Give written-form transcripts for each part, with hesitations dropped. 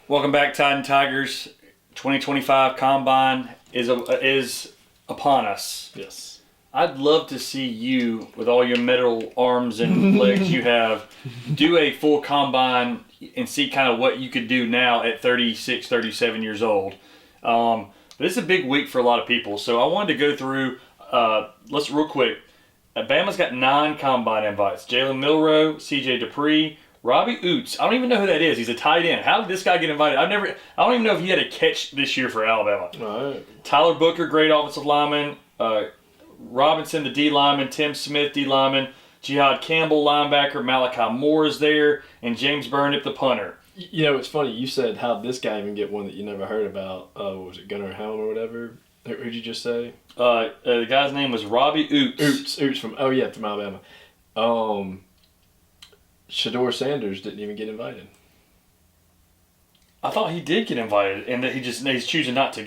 Welcome back, Tide and Tigers. 2025 Combine is upon us. Yes. I'd love to see you, with all your metal arms and legs you have, do a full Combine and see kind of what you could do now at 36, 37 years old. But this is a big week for a lot of people, so I wanted to go through, let's real quick. Bama's got 9 Combine invites. Jalen Milroe, C.J. Dupree, Robbie Oots. I don't even know who that is. He's a tight end. How did this guy get invited? I don't even know if he had a catch this year for Alabama. All right. Tyler Booker, great offensive lineman. Robinson, the D lineman. Tim Smith, D lineman. Jihad Campbell, linebacker. Malachi Moore is there. And James Burnett, the punter. You know, it's funny. You said, how'd this guy even get one that you never heard about? What was it, Gunnar Helm or whatever? Who'd you just say? The guy's name was Robbie Oots. Oots from Alabama. Shador Sanders didn't even get invited. I thought he did get invited, and that he's choosing not to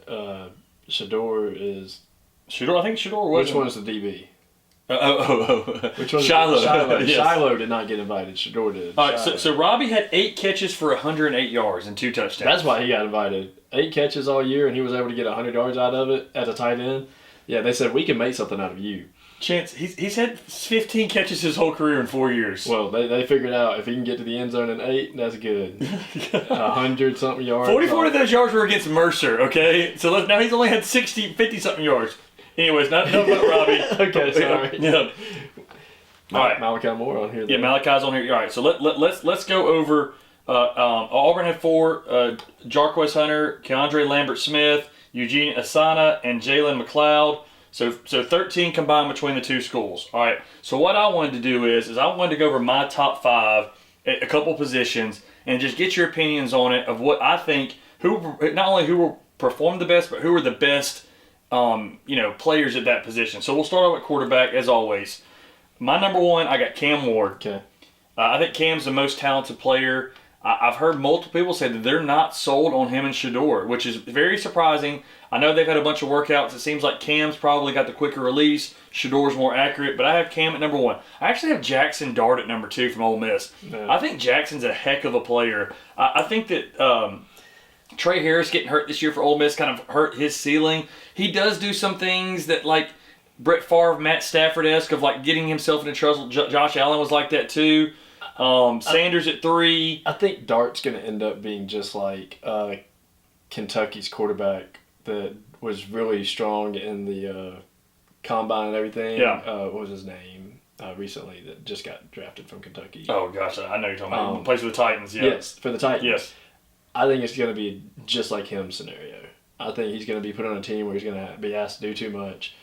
go. Shador is... Shador, I think Shador was... Which one's the DB? Which one's Shiloh. Shiloh. Yes. Shiloh did not get invited. Shador did. All right, so Robbie had 8 catches for 108 yards and 2 touchdowns. That's why he got invited. 8 catches all year, and he was able to get 100 yards out of it as a tight end. Yeah, they said, we can make something out of you. Chance, he's had 15 catches his whole career in 4 years. Well, they figured out if he can get to the end zone in 8, that's good. 100-something yards. 44 of those yards were against Mercer, okay? So now he's only had 50-something yards. Anyways, not about Robbie. Okay, sorry. Yeah. All right. Malachi Moore on here. Yeah, Malachi's on here. All right, so let's go over. Auburn had 4. Jarquez Hunter, Keandre Lambert-Smith, Eugene Asana, and Jalen McLeod. So 13 combined between the two schools. All right. So what I wanted to do is I wanted to go over my top 5 at a couple positions and just get your opinions on it of what I think not only who will perform the best, but who are the best players at that position. So we'll start off at quarterback as always. My number 1, I got Cam Ward. Okay. I think Cam's the most talented player. I've heard multiple people say that they're not sold on him and Shador, which is very surprising. I know they've had a bunch of workouts. It seems like Cam's probably got the quicker release. Shador's more accurate, but I have Cam at number 1. I actually have Jackson Dart at number 2 from Ole Miss. Yeah. I think Jackson's a heck of a player. I think that Trey Harris getting hurt this year for Ole Miss kind of hurt his ceiling. He does do some things that like Brett Favre, Matt Stafford-esque of like getting himself into trouble. Josh Allen was like that too. Sanders at 3. I think Dart's going to end up being just like Kentucky's quarterback that was really strong in the combine and everything. Yeah. What was his name recently that just got drafted from Kentucky? Oh, gosh. I know you're talking about. Plays for the Titans, yeah. Yes, for the Titans. Yes. I think it's going to be just like him scenario. I think he's going to be put on a team where he's going to be asked to do too much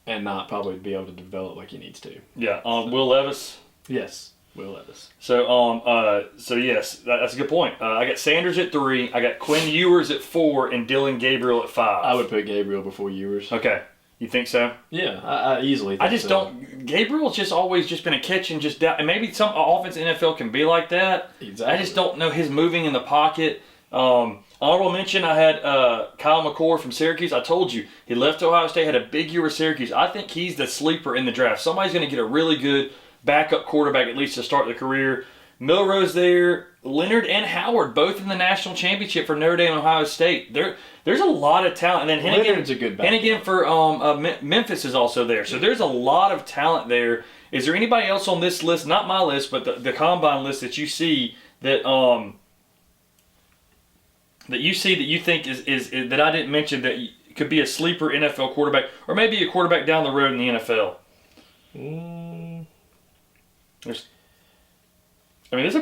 and not probably be able to develop like he needs to. Yeah. Will Levis? Yes. Will Levis. So yes, that's a good point. I got Sanders at 3. I got Quinn Ewers at 4 and Dylan Gabriel at 5. I would put Gabriel before Ewers. Okay. You think so? Yeah, I easily think I just don't. Gabriel's just always just been a catch and just down. And maybe some offense in the NFL can be like that. Exactly. I just don't know his moving in the pocket. Honorable mention, I had Kyle McCord from Syracuse. I told you, he left Ohio State, had a big year with Syracuse. I think he's the sleeper in the draft. Somebody's going to get a really good backup quarterback at least to start the career. Milroe's there. Leonard and Howard both in the national championship for Notre Dame and Ohio State. There's a lot of talent. And then Leonard's a good backup. Hennigan for Memphis is also there. So there's a lot of talent there. Is there anybody else on this list, not my list, but the combine list that you see that that you think is that I didn't mention that could be a sleeper NFL quarterback or maybe a quarterback down the road in the NFL?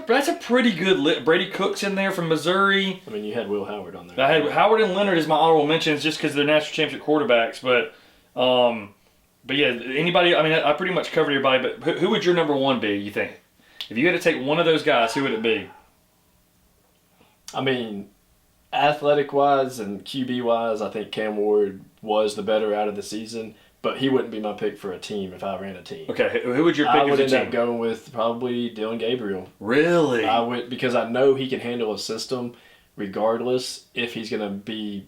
That's a pretty good list. Brady Cook's in there from Missouri. I mean, you had Will Howard on there. I had Howard and Leonard as my honorable mentions just because they're national championship quarterbacks. But yeah, anybody. I mean, I pretty much covered everybody. But who would your number 1 be? You think if you had to take one of those guys, who would it be? I mean, athletic-wise and QB-wise, I think Cam Ward was the better out of the season. But he wouldn't be my pick for a team if I ran a team. Okay, who would your pick I would as a end team? up going with probably Dylan Gabriel. Really? I would, because I know he can handle a system regardless if he's going to be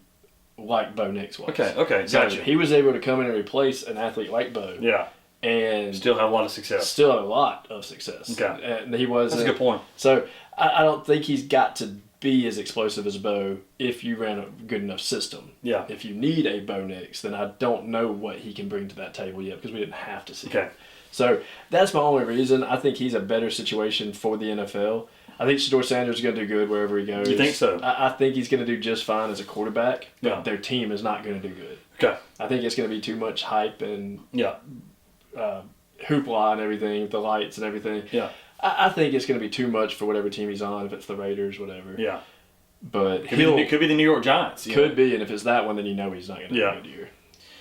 like Bo Nix was. Okay, So gotcha. he was able to come in and replace an athlete like Bo. Yeah. and Still have a lot of success. Still have a lot of success. Okay. And he was. That's a good point. So I don't think he's got to be as explosive as Bo if you ran a good enough system. Yeah. If you need a Bo Nix, then I don't know what he can bring to that table yet because we didn't have to see it. So that's my only reason. I think he's a better situation for the NFL. I think Shedeur Sanders is going to do good wherever he goes. You think so? I think he's going to do just fine as a quarterback, but Yeah. their team is not going to do good. Okay. I think it's going to be too much hype and Yeah. hoopla and everything, the lights and everything. Yeah. I think it's going to be too much for whatever team he's on, if it's the Raiders, whatever. Yeah. But It could be the New York Giants. Could be, and if it's that one, then you know he's not going to have a good year.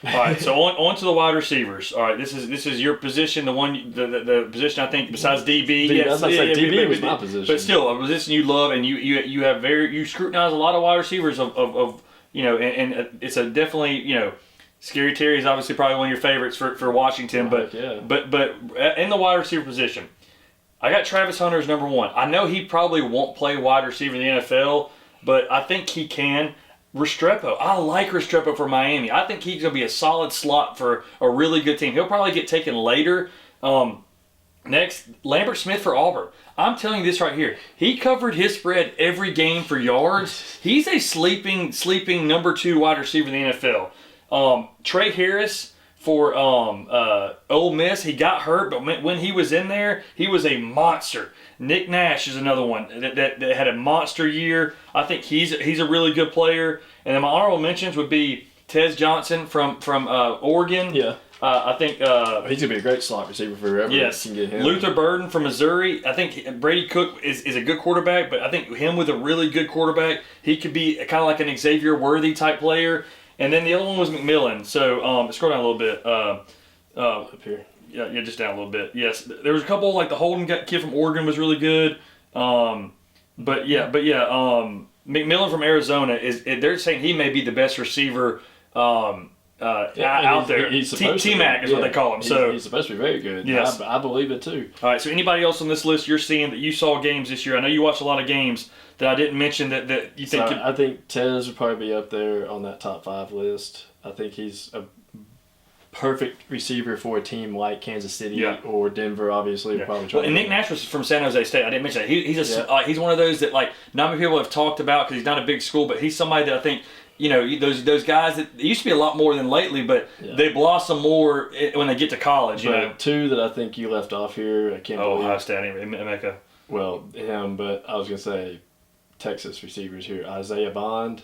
All right, so on to the wide receivers. All right, this is your position, the position I think besides DB. I was about to say, DB was my position, but still a position you love, and you have you scrutinize a lot of wide receivers of and it's a definitely Scary Terry is obviously probably one of your favorites for Washington, but in the wide receiver position, I got Travis Hunter as number one. I know he probably won't play wide receiver in the NFL, but I think he can. Restrepo. I like Restrepo for Miami. I think he's going to be a solid slot for a really good team. He'll probably get taken later. Next, Lambert Smith for Auburn. I'm telling you this right here. He covered his spread every game for yards. He's a sleeping number 2 wide receiver in the NFL. Trey Harris for Ole Miss. He got hurt, but when he was in there, he was a monster. Nick Nash is another one that had a monster year. I think he's a really good player. And then my honorable mentions would be Tez Johnson from Oregon. Yeah. I think he's going to be a great slot receiver for whoever can get him. Luther Burden from Missouri. I think Brady Cook is a good quarterback, but I think him with a really good quarterback, he could be kind of like an Xavier Worthy type player. And then the other one was McMillan. So scroll down a little bit. Up here. Yeah, just down a little bit. Yes, there was a couple like the Holden kid from Oregon was really good. But McMillan from Arizona they're saying he may be the best receiver out there. T-Mac is what they call him. So he's supposed to be very good. Yes, I believe it too. All right. So anybody else on this list you're seeing that you saw games this year? I know you watched a lot of games that I didn't mention that you think. I think Tez would probably be up there on that top 5 list. I think he's a perfect receiver for a team like Kansas City or Denver, obviously. Yeah. Probably. And Nick Nash was from San Jose State. I didn't mention that. He's one of those that like not many people have talked about because he's not a big school, but he's somebody that I think those guys that used to be a lot more than lately, but they blossom more when they get to college. But 2 that I think you left off here, I can't believe. Ohio State, Emeka. Well, him, but I was gonna say Texas receivers here: Isaiah Bond,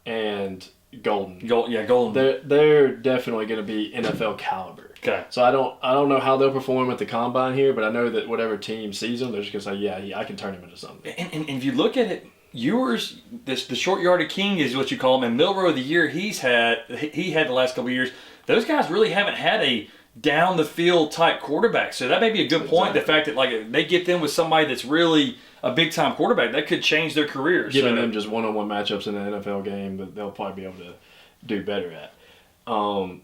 and Golden. Golden. They're definitely going to be NFL caliber. Okay. So I don't know how they'll perform at the combine here, but I know that whatever team sees them, they're just going to say, I can turn him into something. And if you look at it, the short yarded king is what you call him, and Milrow of the year he had the last couple of years. Those guys really haven't had a down the field type quarterback, so that may be a good point. The fact that like they get them with somebody that's really a big time quarterback, that could change their careers. Giving them just one-on-one matchups in an NFL game that they'll probably be able to do better at. I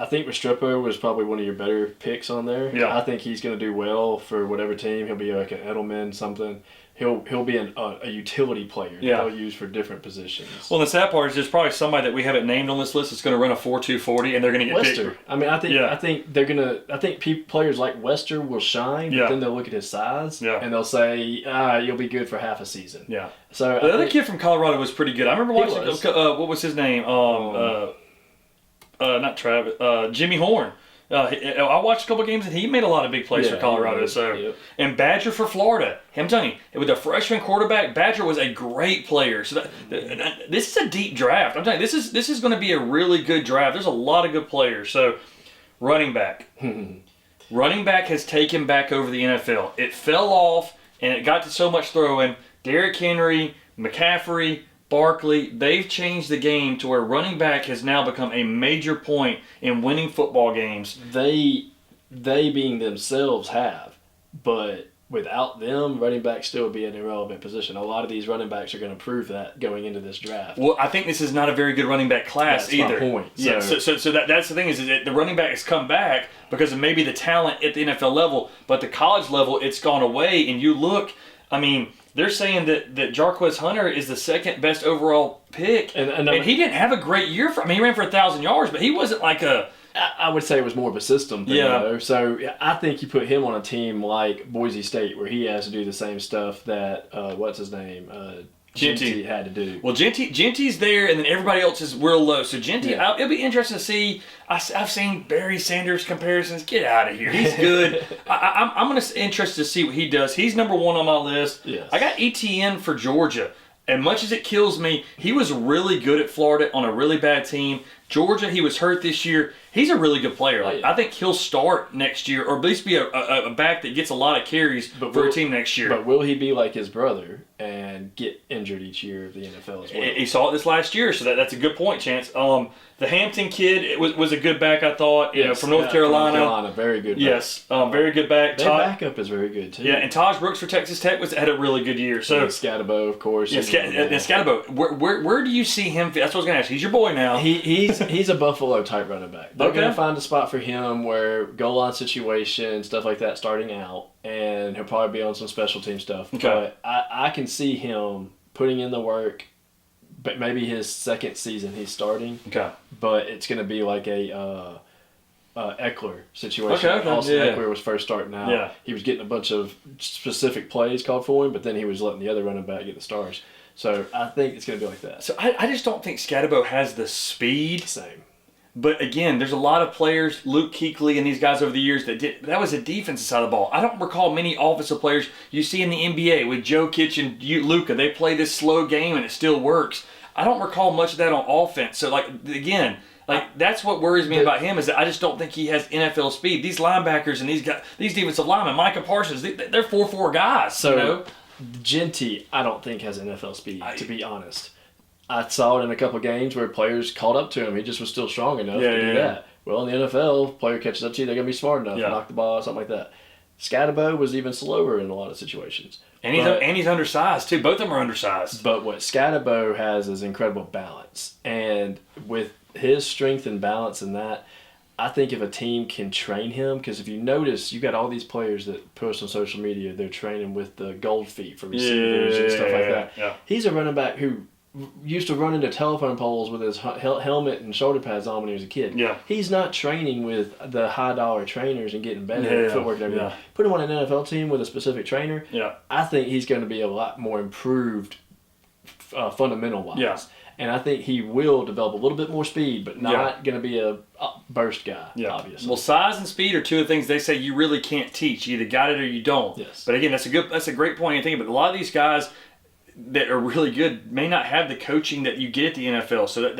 think Restrepo was probably one of your better picks on there. Yeah. I think he's going to do well for whatever team. He'll be like an Edelman, something. He'll be a utility player that they'll use for different positions. Well, the sad part is there's probably somebody that we haven't named on this list that's going to run a 4.240 and they're going to get Wester. picked. I mean, I think they're gonna. I think players like Wester will shine, but then they'll look at his size and they'll say, you'll be good for half a season. Yeah. So the other kid from Colorado was pretty good. I remember watching. What was his name? Not Travis. Jimmy Horn. I watched a couple games and he made a lot of big plays for Colorado. And Badger for Florida. I'm telling you, with a freshman quarterback, Badger was a great player. So this is a deep draft. I'm telling you, this is going to be a really good draft. There's a lot of good players. So running back. Running back has taken back over the NFL. It fell off and it got to so much throwing. Derrick Henry, McCaffrey, Barkley, they've changed the game to where running back has now become a major point in winning football games. They being themselves have, but without them, running back still would be an irrelevant position. A lot of these running backs are going to prove that going into this draft. Well, I think this is not a very good running back class either. That's my point. So that's the thing is that the running back has come back because of maybe the talent at the NFL level, but the college level, it's gone away. And you look, I mean, they're saying that Jarquez Hunter is the second best overall pick, and he didn't have a great year. He ran for 1,000 yards, but he wasn't like I would say it was more of a system thing, though. So I think you put him on a team like Boise State where he has to do the same stuff that, what's his name? Genty had to do. Well, Genty's there, and then everybody else is real low. So Genty, it'll be interesting to see. I've seen Barry Sanders comparisons. Get out of here. He's good. I'm going to interested to see what he does. He's number 1 on my list. Yes. I got ETN for Georgia. And much as it kills me, he was really good at Florida on a really bad team. Georgia, he was hurt this year. He's a really good player. I think he'll start next year, or at least be a back that gets a lot of carries for a team next year. But will he be like his brother and get injured each year of the NFL as well? He saw it this last year, so that's a good point, Chance. The Hampton kid was a good back, I thought. From North Carolina. North Carolina, very good back. Yes, very good back. Their backup is very good, too. Yeah, and Taj Brooks for Texas Tech had a really good year. So Scatabo, of course. Yeah, Scatabo. Where do you see him? That's what I was going to ask. He's your boy now. He's a Buffalo type running back. They're going to find a spot for him where goal line situation, stuff like that, starting out, and he'll probably be on some special team stuff. Okay. But I can see him putting in the work. But maybe his second season he's starting. Okay. But it's going to be like a Eckler situation. Okay. Austin Eckler was first starting out. Yeah. He was getting a bunch of specific plays called for him, but then he was letting the other running back get the stars. So I think it's going to be like that. So I just don't think Scatabo has the speed. Same. But again, there's a lot of players, Luke Kuechly and these guys over the years that was a defensive side of the ball. I don't recall many offensive players you see in the NBA with Jokic and Luka. They play this slow game and it still works. I don't recall much of that on offense. So that's what worries me about him is that I just don't think he has NFL speed. These linebackers and these defensive linemen, Micah Parsons, they're 4-4 guys. So Genty, I don't think has NFL speed, to be honest. I saw it in a couple of games where players caught up to him. He just was still strong enough to do that. Well, in the NFL, player catches up to you, they're going to be smart enough to knock the ball, something like that. Scatabo was even slower in a lot of situations. And he's undersized, too. Both of them are undersized. But what Scatabo has is incredible balance. And with his strength and balance in that, I think if a team can train him, because if you notice, you got all these players that post on social media, they're training with the gold feet for receivers and stuff like that. Yeah. He's a running back who used to run into telephone poles with his helmet and shoulder pads on when he was a kid. Yeah. He's not training with the high-dollar trainers and getting better at footwork and everything. Yeah. Put him on an NFL team with a specific trainer, I think he's going to be a lot more improved fundamental-wise. Yeah. And I think he will develop a little bit more speed, but not going to be a burst guy, obviously. Well, size and speed are two of the things they say you really can't teach. You either got it or you don't. Yes. But again, that's a great point. You think about a lot of these guys that are really good may not have the coaching that you get at the NFL. So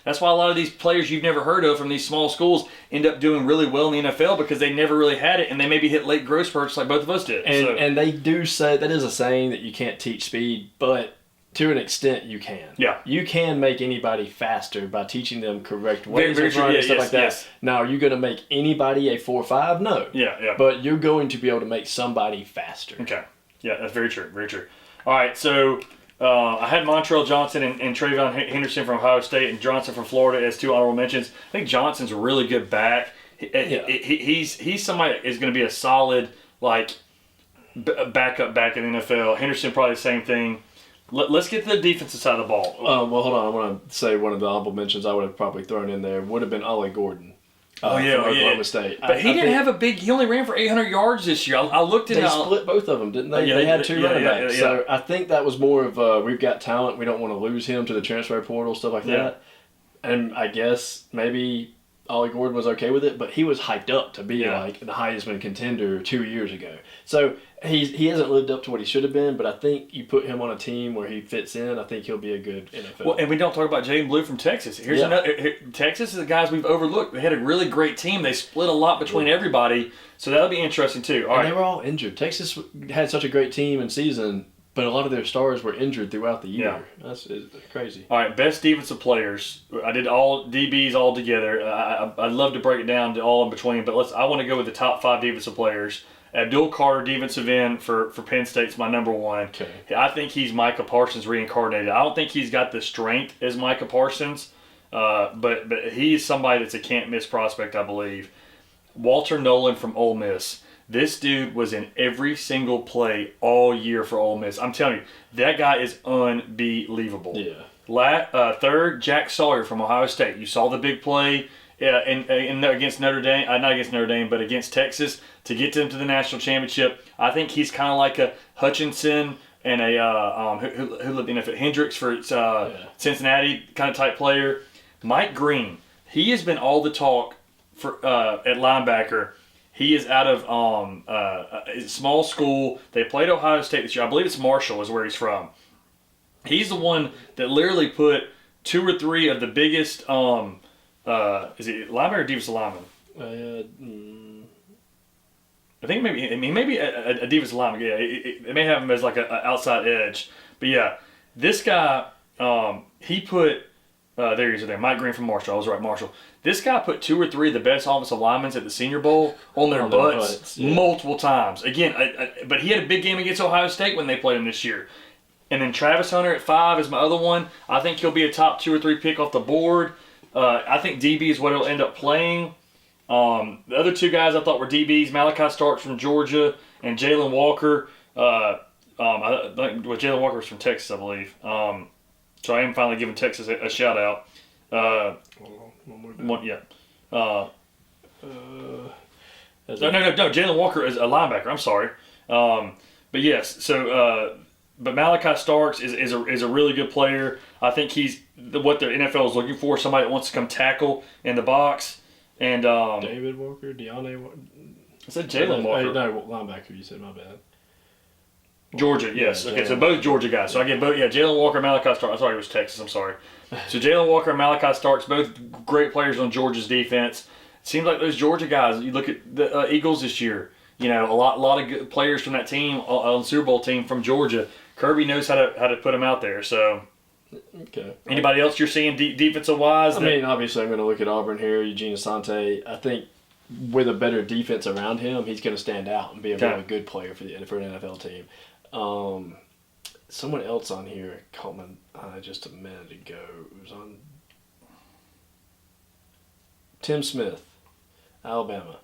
that's why a lot of these players you've never heard of from these small schools end up doing really well in the NFL because they never really had it and they maybe hit late growth spurts like both of us did. And they do say, that is a saying that you can't teach speed, but to an extent you can. Yeah. You can make anybody faster by teaching them correct ways of running and stuff like that. Yes. Now, are you going to make anybody a 4.5? No. Yeah. But you're going to be able to make somebody faster. Okay. Yeah, that's very true. Very true. All right, so I had Montrell Johnson and Trayvon Henderson from Ohio State and Johnson from Florida as two honorable mentions. I think Johnson's a really good back. He's somebody that is going to be a solid backup back in the NFL. Henderson probably the same thing. Let's get to the defensive side of the ball. Well, hold on. I want to say one of the honorable mentions I would have probably thrown in there would have been Ollie Gordon. From Oklahoma State. But he didn't have a big. He only ran for 800 yards this year. I looked at it. They split both of them, didn't they? They had two running backs. So I think that was more of we've got talent. We don't want to lose him to the transfer portal, stuff like that. And I guess maybe Ollie Gordon was okay with it, but he was hyped up to be like the Heisman contender 2 years ago. So he hasn't lived up to what he should have been, but I think you put him on a team where he fits in, I think he'll be a good NFL. Well, and we don't talk about Jaden Blue from Texas. Here's another. Texas is the guys we've overlooked. They had a really great team. They split a lot between everybody, so that'll be interesting too. They were all injured. Texas had such a great team and season, but a lot of their stars were injured throughout the year. Yeah. That's crazy. All right, best defensive players. I did all DBs all together. I'd love to break it down to all in between, but I want to go with the top 5 defensive players. Abdul Carter, defensive end for Penn State's my number one. Okay. I think he's Micah Parsons reincarnated. I don't think he's got the strength as Micah Parsons, but he's somebody that's a can't-miss prospect, I believe. Walter Nolan from Ole Miss. This dude was in every single play all year for Ole Miss. I'm telling you, that guy is unbelievable. Yeah. Third, Jack Sawyer from Ohio State. You saw the big play and against Notre Dame, not against Notre Dame, but against Texas to get them to the national championship. I think he's kind of like a Hutchinson and a who lived in it, Hendricks for Cincinnati kind of type player. Mike Green, he has been all the talk for at linebacker. He is out of a small school. They played Ohio State this year. I believe it's Marshall is where he's from. He's the one that literally put 2 or 3 of the biggest. Is it linebacker or defensive lineman? I think maybe a defensive lineman. Yeah, it may have him as like an outside edge. But yeah, this guy, he put. There he is there. Mike Green from Marshall. I was right, Marshall. This guy put 2 or 3 of the best offensive linemen at the Senior Bowl on their butts multiple times. Again, but he had a big game against Ohio State when they played him this year. And then Travis Hunter at 5 is my other one. I think he'll be a top 2 or 3 pick off the board. I think DB is what he'll end up playing. The other 2 guys I thought were DBs, Malachi Starks from Georgia and Jalen Walker. Jalen Walker was from Texas, I believe. So I am finally giving Texas a shout out. No. Jalen Walker is a linebacker. I'm sorry. But yes, so but Malachi Starks is a really good player. I think he's what the NFL is looking for. Somebody that wants to come tackle in the box. And David Walker, Deontay Walker. I said Jalen Walker. No, linebacker. You said, my bad. Georgia, yes. Okay, so both Georgia guys. So I get both. Yeah, Jalen Walker, Malachi Starks. I thought it was Texas. I'm sorry. So Jalen Walker and Malachi Starks, both great players on Georgia's defense. It seems like those Georgia guys. You look at the Eagles this year. You know, a lot of good players from that team on the Super Bowl team from Georgia. Kirby knows how to put them out there. So, okay. Anybody else you're seeing defensive wise? I mean, obviously, I'm going to look at Auburn here. Eugene Asante. I think with a better defense around him, he's going to stand out and be a really good player for an NFL team. Someone else on here caught my eye just a minute ago. It was on Tim Smith, Alabama.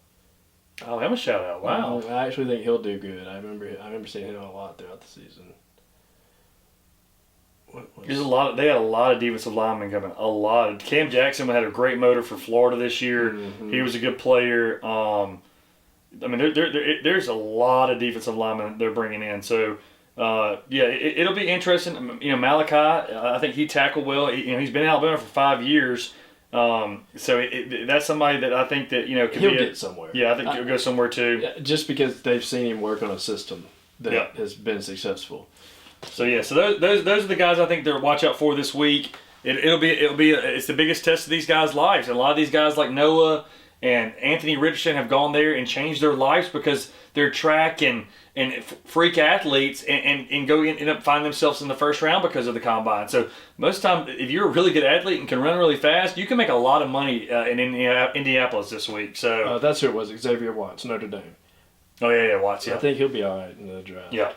Alabama shout out! Wow. I actually think he'll do good. I remember seeing him a lot throughout the season. There's a lot. They had a lot of defensive linemen coming. A lot. Cam Jackson had a great motor for Florida this year. Mm-hmm. He was a good player. I mean, there's a lot of defensive linemen they're bringing in. So, it'll be interesting. You know, Malachi, I think he tackled well. He's been in Alabama for 5 years. So that's somebody that I think that he'll get somewhere. Yeah, I think he'll go somewhere too. Just because they've seen him work on a system that has been successful. So those are the guys I think they're watch out for this week. It's the biggest test of these guys' lives, and a lot of these guys like Noah and Anthony Richardson have gone there and changed their lives because they're track and freak athletes and end up finding themselves in the first round because of the combine. So most of the time, if you're a really good athlete and can run really fast, you can make a lot of money in Indianapolis this week. So that's who it was, Xavier Watts, Notre Dame. Oh yeah, Watts. Yeah, I think he'll be all right in the draft. Yeah.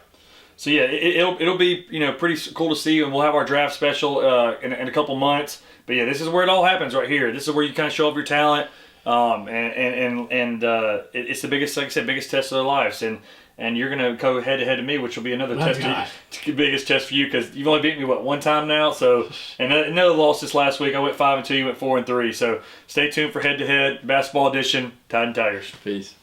So yeah, it'll be pretty cool to see, and we'll have our draft special in a couple months. But yeah, this is where it all happens right here. This is where you kind of show off your talent, it's the biggest, like I said, biggest test of their lives, and you're gonna go head to head to me, which will be another biggest test for you because you've only beat me one time now. So and another loss this last week. I went 5-2, you went 4-3. So stay tuned for head to head basketball edition. Tide and Tigers. Peace.